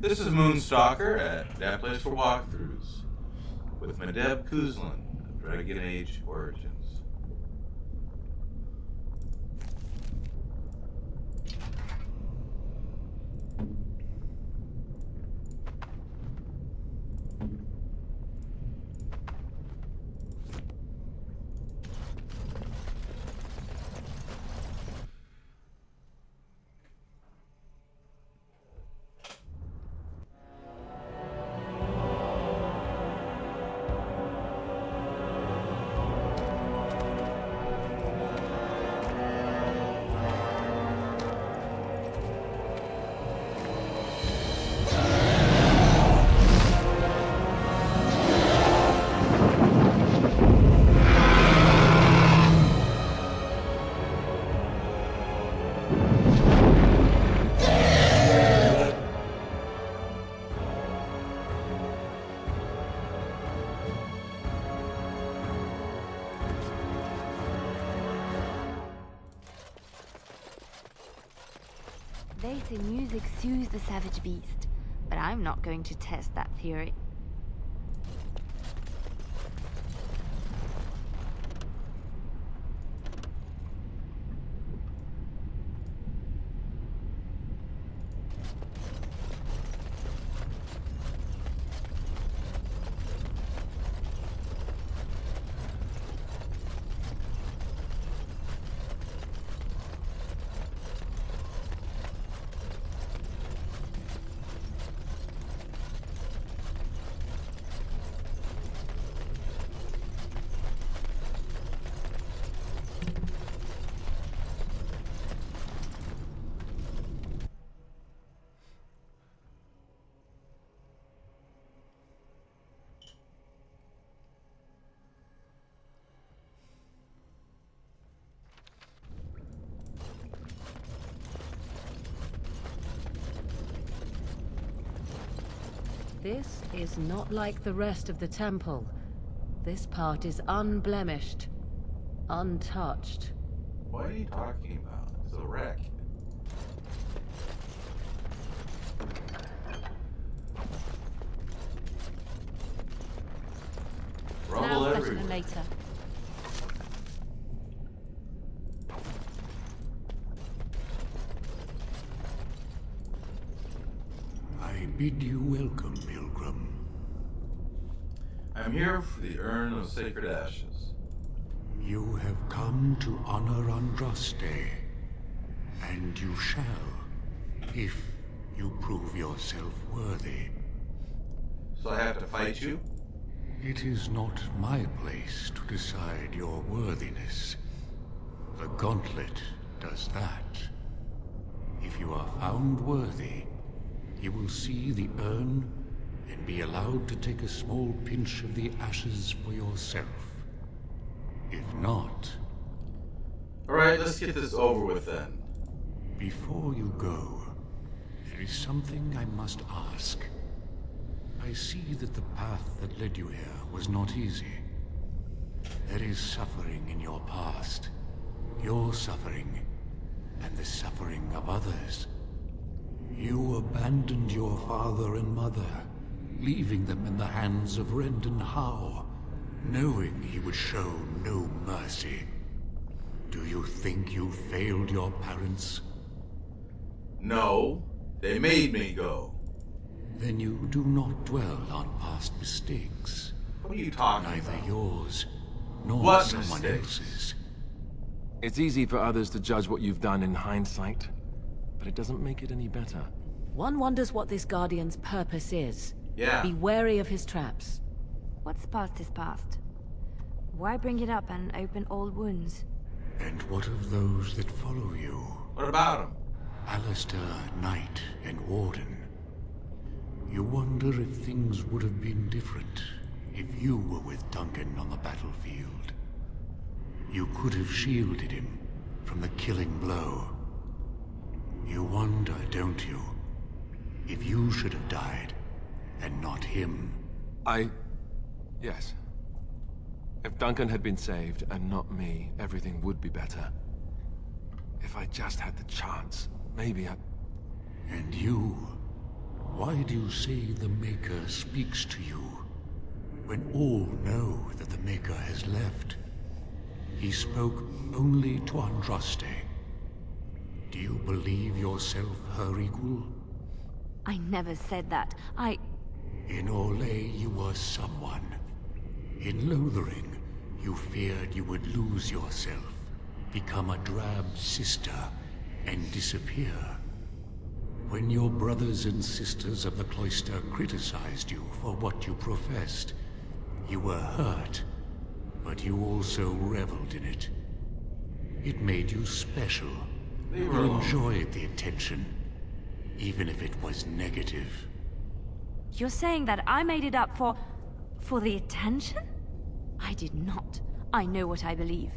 This is Moonstalker at that place for walkthroughs with Mdebh Cousland of Dragon Age Origins. They say music soothes the savage beast, but I'm not going to test that theory. This is not like the rest of the temple. This part is unblemished, untouched. What are you talking about? It's a wreck. Rubble Now better everywhere. than later. I bid you welcome, Pilgrim. I'm here for the Urn of Sacred Ashes. You have come to honor Andraste, and you shall, if you prove yourself worthy. So I have to fight you? It is not my place to decide your worthiness. The gauntlet does that. If you are found worthy, you will see the urn and be allowed to take a small pinch of the ashes for yourself. If not... Alright, let's get this over with then. Before you go, there is something I must ask. I see that the path that led you here was not easy. There is suffering in your past. Your suffering, and the suffering of others. You abandoned your father and mother, leaving them in the hands of Rendon Howe, knowing he would show no mercy. Do you think you failed your parents? No, they made me go. Then you do not dwell on past mistakes. What are you talking Neither about? yours, nor What someone mistakes? else's. It's easy for others to judge what you've done in hindsight, but it doesn't make it any better. One wonders what this Guardian's purpose is. Yeah. Be wary of his traps. What's past is past. Why bring it up and open old wounds? And what of those that follow you? What about him? Alistair, Knight, and Warden. You wonder if things would have been different if you were with Duncan on the battlefield. You could have shielded him from the killing blow. You wonder, don't you, if you should have died and not him? Yes. If Duncan had been saved and not me, everything would be better. If I just had the chance, maybe I... And you, Why do you say the Maker speaks to you, when all know that the Maker has left? He spoke only to Andraste. Do you believe yourself her equal? I never said that. In Orlais, you were someone. In Lothering, you feared you would lose yourself, become a drab sister, and disappear. When your brothers and sisters of the cloister criticized you for what you professed, you were hurt, but you also reveled in it. It made you special. You enjoyed the attention, even if it was negative. You're saying that I made it up for the attention? I did not. I know what I believe.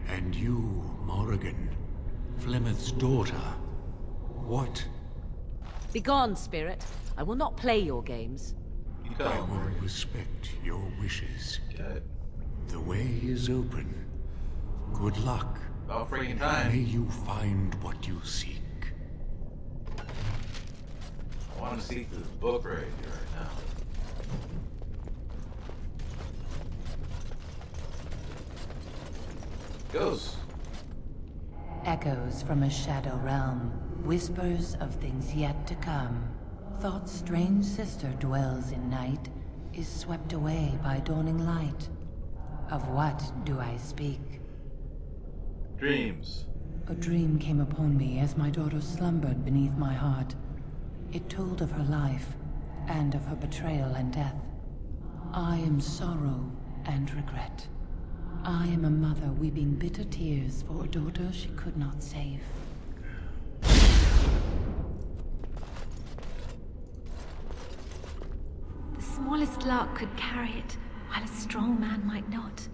And you, Morrigan, Flemeth's daughter, what? Begone, spirit. I will not play your games. I will respect your wishes. Good. The way is open. Good luck. About freaking May time. you find what you seek. I want to seek this book right here, right now. Ghosts. Echoes from a shadow realm, whispers of things yet to come. Thought's strange sister dwells in night, is swept away by dawning light. Of what do I speak? Dreams. A dream came upon me as my daughter slumbered beneath my heart. It told of her life, and of her betrayal and death. I am sorrow and regret. I am a mother weeping bitter tears for a daughter she could not save. The smallest lark could carry it, while a strong man might not.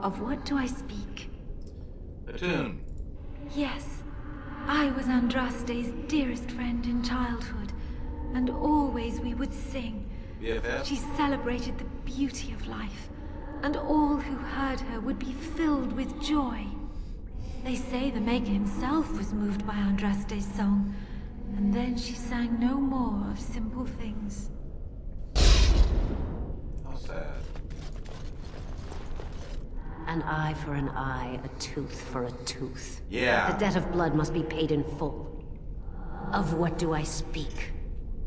Of what do I speak? A tune. Yes, I was Andraste's dearest friend in childhood, and always we would sing. BFF. She celebrated the beauty of life, and all who heard her would be filled with joy. They say the Maker himself was moved by Andraste's song, and then she sang no more of simple things. How sad. An eye for an eye, a tooth for a tooth. Yeah. The debt of blood must be paid in full. Of what do I speak?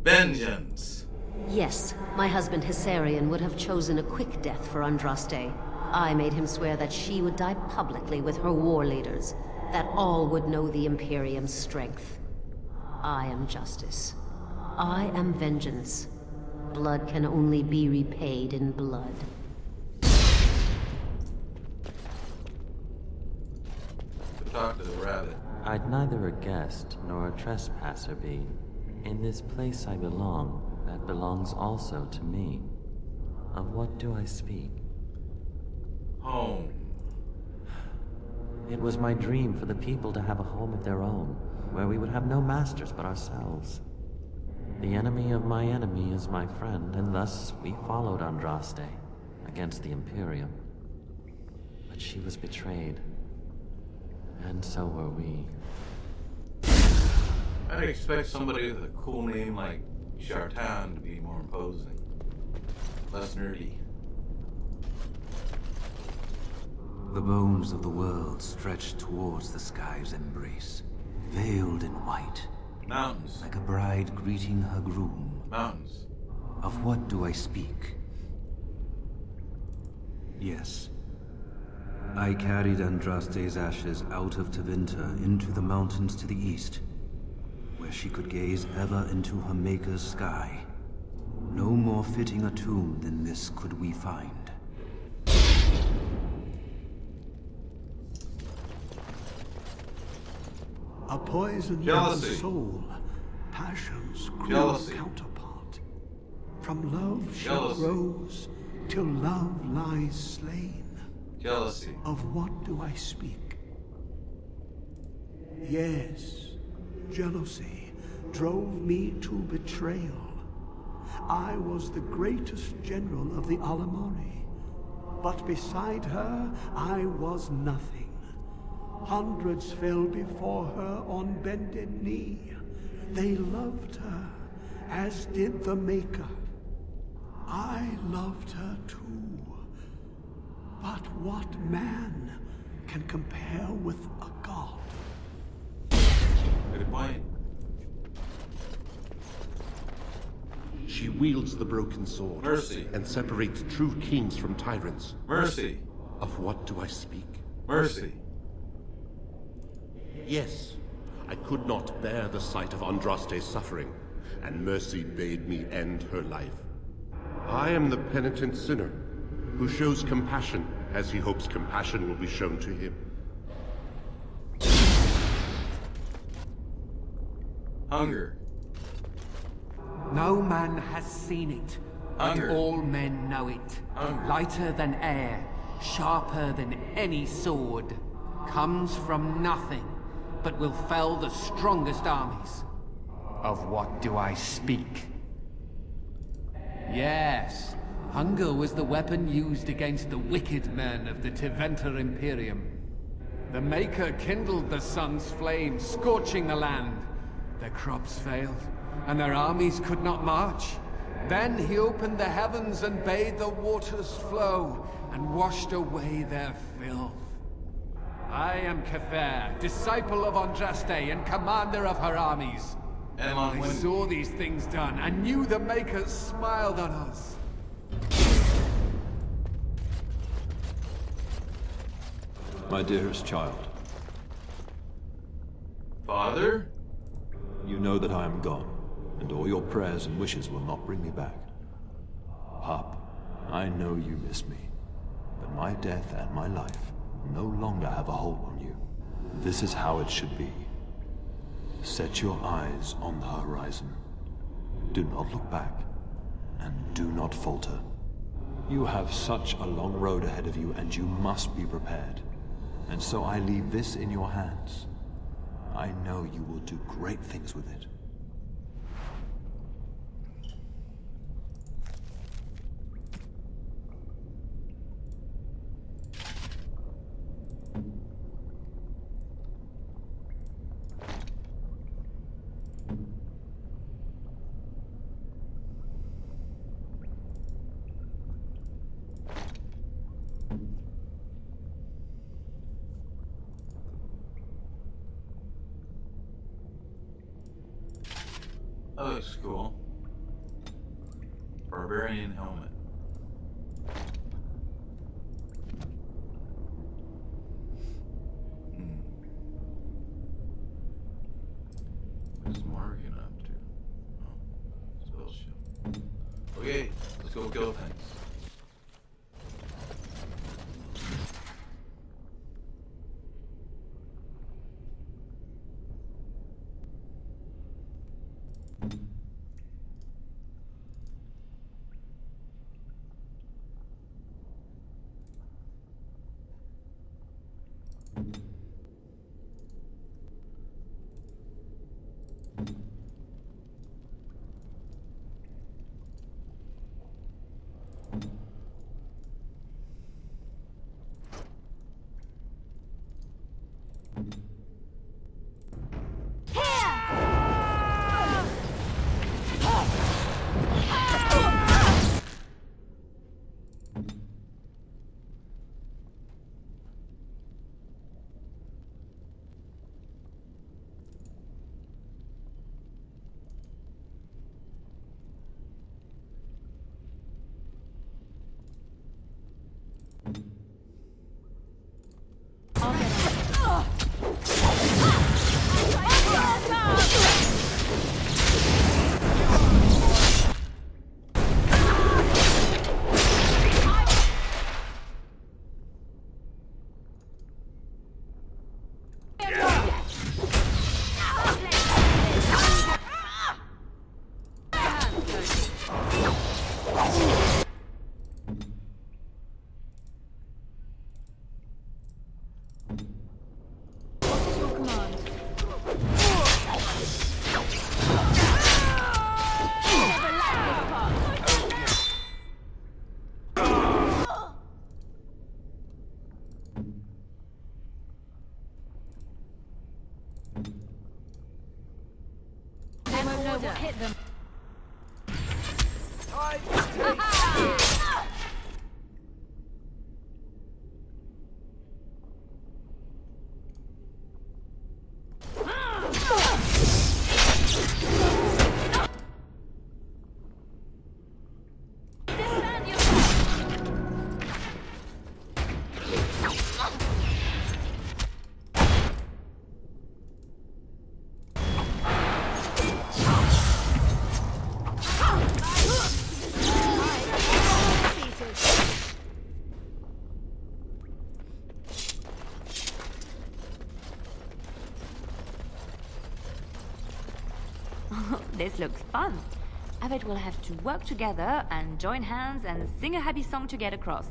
Vengeance. Yes, my husband Hissarion would have chosen a quick death for Andraste. I made him swear that she would die publicly with her war leaders, that all would know the Imperium's strength. I am justice. I am vengeance. Blood can only be repaid in blood. Talk to the rabbit. I'd neither a guest nor a trespasser be. In this place I belong, that belongs also to me. Of what do I speak? Home. It was my dream for the people to have a home of their own, where we would have no masters but ourselves. The enemy of my enemy is my friend, and thus we followed Andraste against the Imperium. But she was betrayed. And so were we. I'd expect somebody with a cool name like Shartan to be more imposing. Less nerdy. The bones of the world stretched towards the sky's embrace, veiled in white. Mountains. Like a bride greeting her groom. Mountains. Of what do I speak? Yes. I carried Andraste's ashes out of Tevinter into the mountains to the east, where she could gaze ever into her Maker's sky. No more fitting a tomb than this could we find. A poisoned Jealousy. soul, passion's cruel Jealousy. counterpart. From love she Jealousy. grows, till love lies slain. Jealousy. Of what do I speak? Yes, jealousy drove me to betrayal. I was the greatest general of the Alamori, but beside her I was nothing. Hundreds fell before her on bended knee. They loved her as did the Maker. I loved her too. But what man can compare with a god? Good point. She wields the broken sword. Mercy. And separates true kings from tyrants. Mercy. Of what do I speak? Mercy. Yes, I could not bear the sight of Andraste's suffering, and mercy bade me end her life. I am the penitent sinner, who shows compassion as he hopes compassion will be shown to him. Hunger. No man has seen it, Hunger. but all men know it. Hunger. Lighter than air, sharper than any sword, comes from nothing, but will fell the strongest armies. Of what do I speak? Yes, hunger was the weapon used against the wicked men of the Tevinter Imperium. The Maker kindled the sun's flame, scorching the land. Their crops failed, and their armies could not march. Then he opened the heavens and bade the waters flow, and washed away their filth. I am Kefir, disciple of Andraste and commander of her armies. I saw these things done, and knew the Makers smiled on us. My dearest child. Father? You know that I am gone, and all your prayers and wishes will not bring me back. Pup, I know you miss me, but my death and my life no longer have a hold on you. This is how it should be. Set your eyes on the horizon. Do not look back, and do not falter. You have such a long road ahead of you, and you must be prepared. And so I leave this in your hands. I know you will do great things with it. That looks cool. Barbarian helmet. What's Morgan up to? Oh, spell shield. Okay, let's go kill things. Hit them. This looks fun. I bet we'll have to work together and join hands and sing a happy song to get across.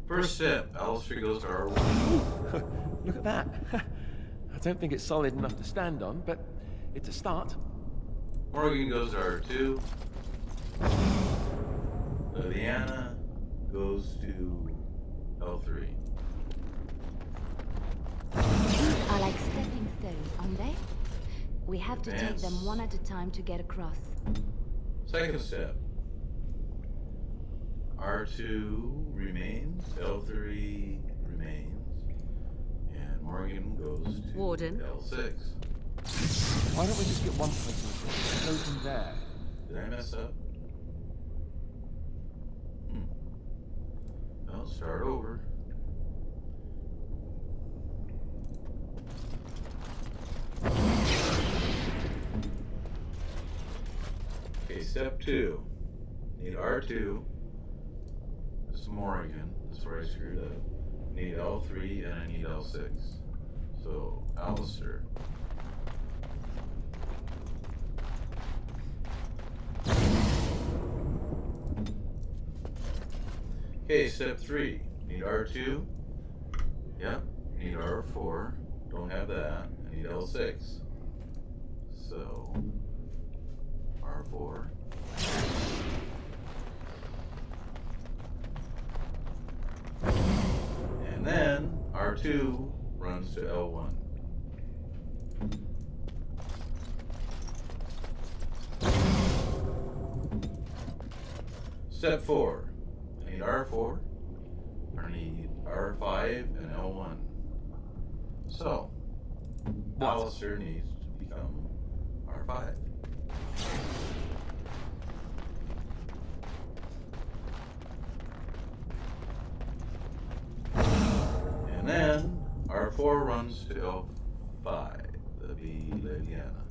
First step, Alistair goes to R1. Look at that. I don't think it's solid enough to stand on, but it's a start. Morgan goes to R2. Liliana goes to L3. Are like stepping stones, aren't they? We have to take them one at a time to get across. Second step. R2 remains, L3 remains, and Morgan goes to Warden. L6. Why don't we just get one person chosen there? Did I mess up? I'll start over. Okay, step 2. Need R2. This is Morgan. That's where I screwed up. Need L3 and I need L6. So, Alistair. Okay, step 3. Need R2. Yep. Need R4. Don't have that. I need L6. So, R4. And then R2 runs to L1. Step 4. I need R4. I need R5 and L1. So, Alistair needs to become R5. And then R4 runs to L5. That'll be Liliana.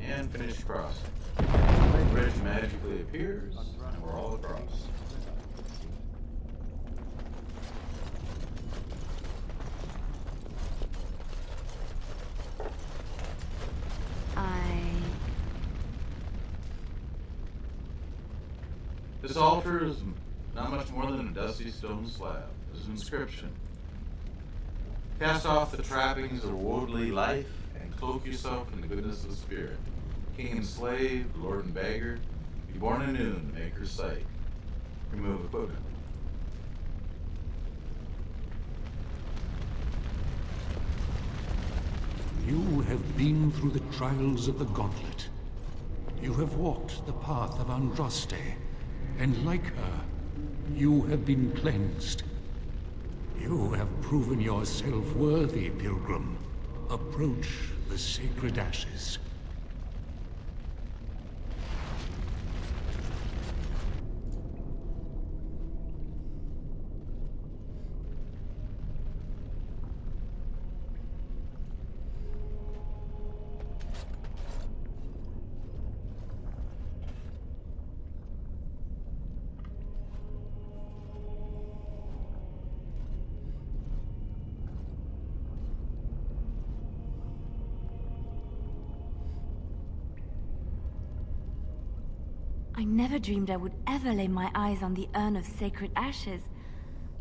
And finish crossing. The bridge magically appears, and we're all across. This altar is not much more than a dusty stone slab. There's an inscription. Cast off the trappings of worldly life and cloak yourself in the goodness of the spirit. King and slave, lord and beggar, be born anew in the Maker's sight. Remove equipment. You have been through the trials of the Gauntlet. You have walked the path of Andraste, and like her, you have been cleansed. You have proven yourself worthy, pilgrim. Approach the sacred ashes. I never dreamed I would ever lay my eyes on the urn of sacred ashes.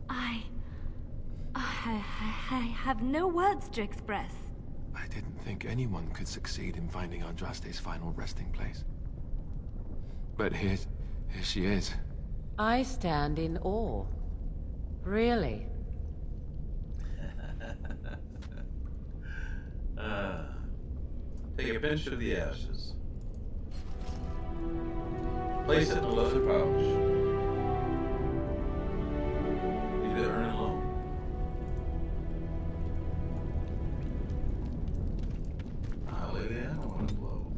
I have no words to express. I didn't think anyone could succeed in finding Andraste's final resting place. But here she is. I stand in awe. Really? Take a pinch of the ashes. Place it in a leather pouch. Leave the urn alone. I'll lay the animal on a blow.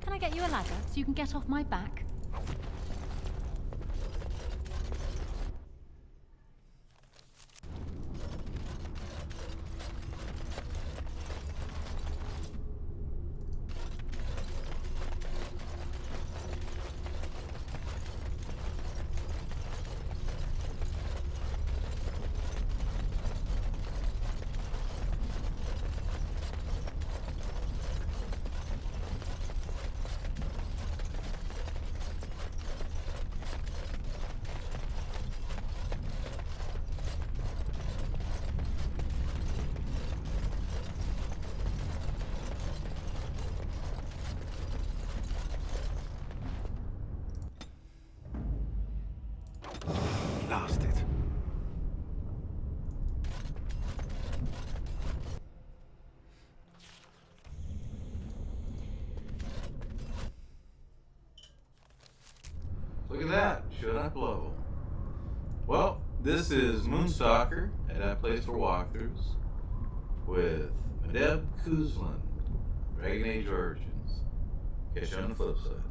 Can I get you a ladder so you can get off my back? Blast it. Look at that. Should I blow? Well, this is Moonstalker, and I play for walkthroughs with Mdebh, Cousland, Dragon Age Origins. Catch you on the flip side.